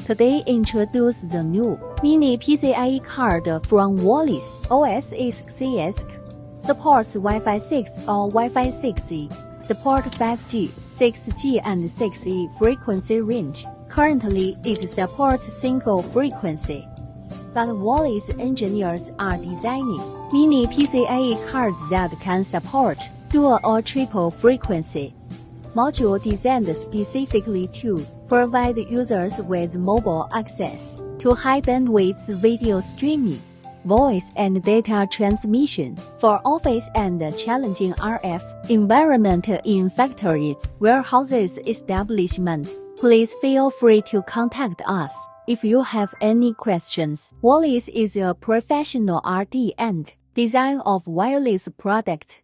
Today introduce the new mini PCIe card from Wallys. OS is CSC. Supports Wi-Fi 6 or Wi-Fi6E. Support 5G, 6G and 6E frequency range. Currently, it supports single frequency. But Wallys engineers are designing mini PCIe cards that can support dual or triple frequency. Module designed specifically to provide users with mobile access to high-bandwidth video streaming, voice and data transmission for office and challenging RF environment in factories, warehouses, establishment. Please feel free to contact us if you have any questions. Wallys is a professional R&D and design of wireless products.